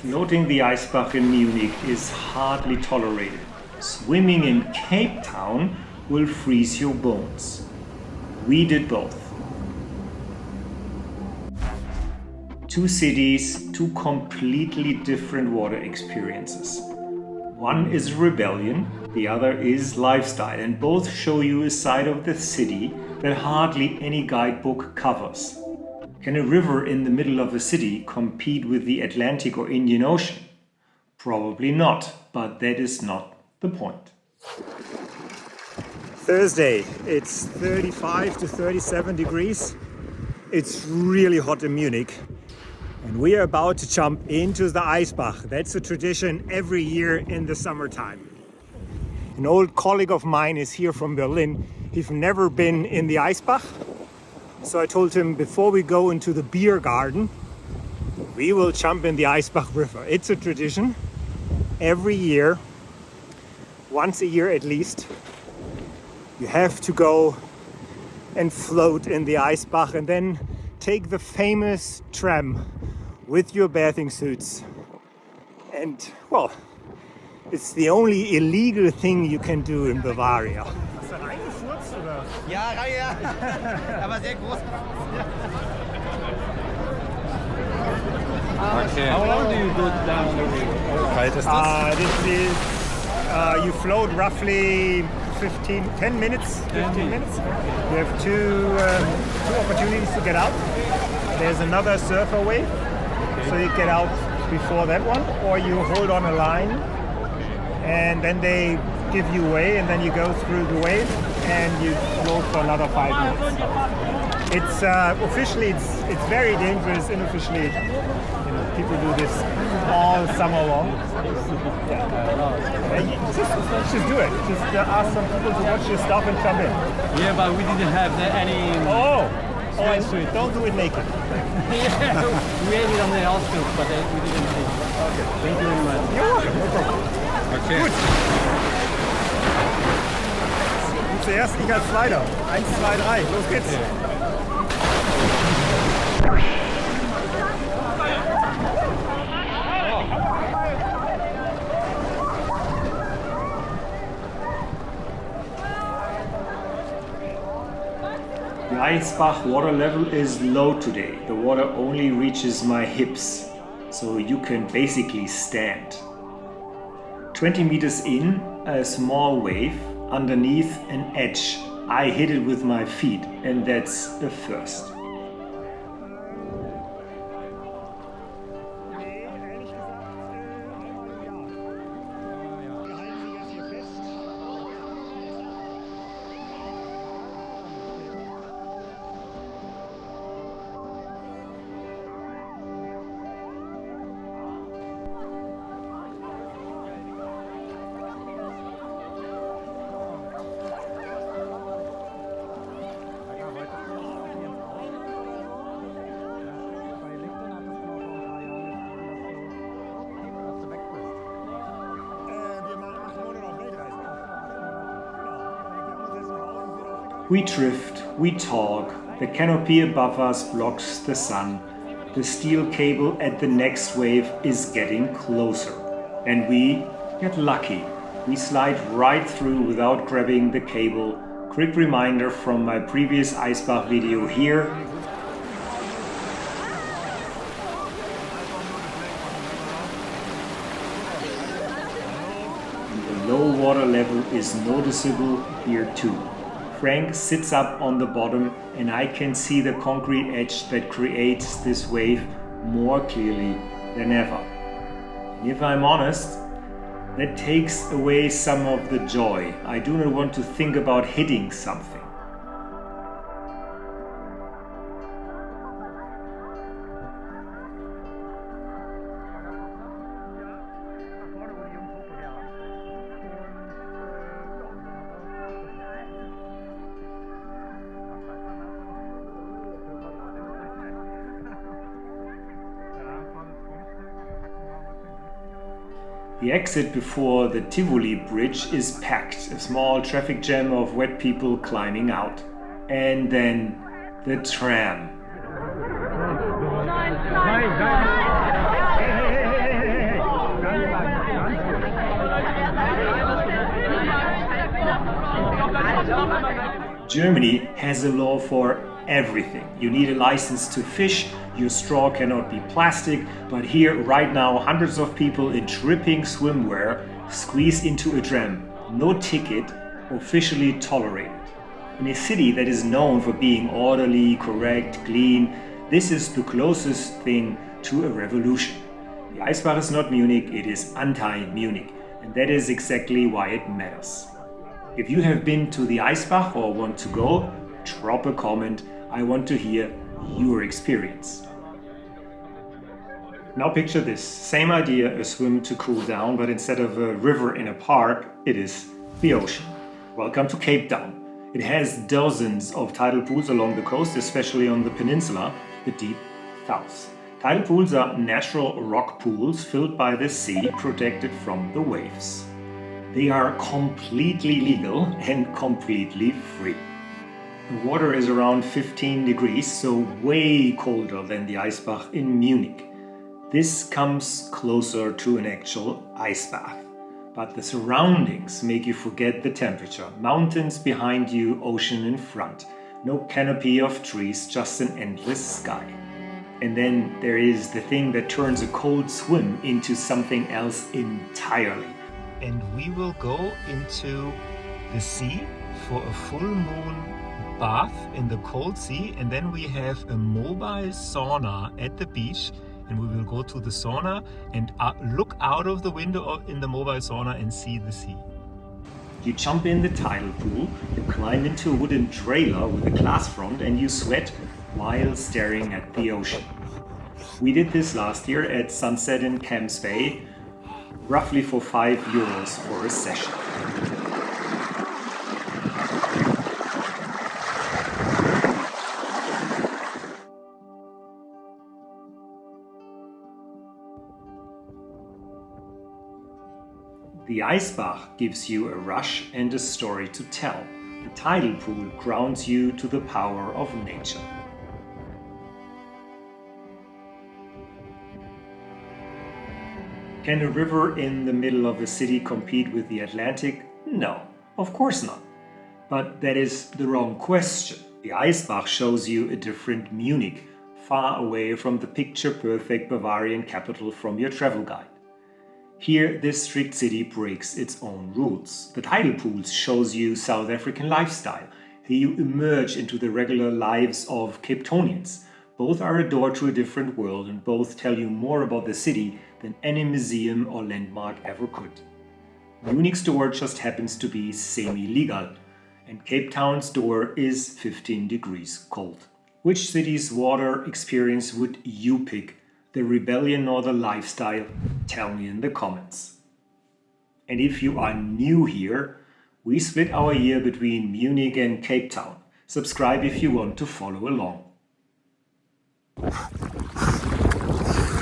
Floating the Eisbach in Munich is hardly tolerated. Swimming in Cape Town will freeze your bones. We did both. Two cities, two completely different water experiences. One is rebellion, the other is lifestyle, and both show you a side of the city that hardly any guidebook covers. Can a river in the middle of a city compete with the Atlantic or Indian Ocean? Probably not, but that is not the point. Thursday, it's 35 to 37 degrees. It's really hot in Munich. And we are about to jump into the Eisbach. That's a tradition every year in the summertime. An old colleague of mine is here from Berlin. He's never been in the Eisbach. So I told him, before we go into the beer garden, we will jump in the Eisbach River. It's a tradition. Every year, once a year at least, you have to go and float in the Eisbach and then take the famous tram with your bathing suits. And, well, it's the only illegal thing you can do in Bavaria. Hast du reingefurzt, oder? Ja, aber sehr groß. Okay. How long do you go down the river? Weit ist das? This is, you float roughly 10 minutes. 15 minutes. You have two opportunities to get out. There's another surfer wave, so you get out before that one, or you hold on a line, and then they give you way, and then you go through the wave, and you float for another 5 minutes. It's officially it's very dangerous. Unofficially, people do this all summer long. Just do it. Just ask some people to watch your stuff and jump in. Yeah, but we didn't have any. Oh, I see. Don't do it naked. Yeah, we had it on the outskirts, but we didn't take it. Okay. Thank you very much. You're welcome. No problem. Okay. Gut. Du zuerst, ich als Zweiter. 1, 2, 3. Los geht's. The Eisbach water level is low today. The water only reaches my hips, so you can basically stand. 20 meters in, a small wave, underneath an edge. I hit it with my feet, and that's a first. We drift, we talk, the canopy above us blocks the sun. The steel cable at the next wave is getting closer. And we get lucky. We slide right through without grabbing the cable. Quick reminder from my previous Eisbach video here. And the low water level is noticeable here too. Frank sits up on the bottom and I can see the concrete edge that creates this wave more clearly than ever. And if I'm honest, that takes away some of the joy. I do not want to think about hitting something. The exit before the Tivoli bridge is packed, a small traffic jam of wet people climbing out. And then the tram. Germany has a law for everything. You need a license to fish, your straw cannot be plastic, but here right now hundreds of people in dripping swimwear squeeze into a tram. No ticket, officially tolerated. In a city that is known for being orderly, correct, clean, this is the closest thing to a revolution. The Eisbach is not Munich, it is anti-Munich, and that is exactly why it matters. If you have been to the Eisbach or want to go, drop a comment. I want to hear your experience. Now picture this, same idea, a swim to cool down, but instead of a river in a park, it is the ocean. Welcome to Cape Town. It has dozens of tidal pools along the coast, especially on the peninsula, the deep south. Tidal pools are natural rock pools filled by the sea, protected from the waves. They are completely legal and completely free. The water is around 15 degrees, so way colder than the Eisbach in Munich. This comes closer to an actual ice bath. But the surroundings make you forget the temperature. Mountains behind you, ocean in front. No canopy of trees, just an endless sky. And then there is the thing that turns a cold swim into something else entirely. And we will go into the sea for a full moon bath in the cold sea. And then we have a mobile sauna at the beach. And we will go to the sauna and look out of the window in the mobile sauna and see the sea. You jump in the tidal pool, you climb into a wooden trailer with a glass front and you sweat while staring at the ocean. We did this last year at sunset in Camps Bay, roughly for €5 for a session. The Eisbach gives you a rush and a story to tell. The tidal pool grounds you to the power of nature. Can a river in the middle of a city compete with the Atlantic? No, of course not. But that is the wrong question. The Eisbach shows you a different Munich, far away from the picture-perfect Bavarian capital from your travel guide. Here, this strict city breaks its own rules. The tidal pools shows you South African lifestyle. Here you emerge into the regular lives of Cape Townians. Both are a door to a different world and both tell you more about the city than any museum or landmark ever could. Munich's door just happens to be semi-legal, and Cape Town's door is 15 degrees cold. Which city's water experience would you pick? The rebellion or the lifestyle? Tell me in the comments. And if you are new here, we split our year between Munich and Cape Town. Subscribe if you want to follow along.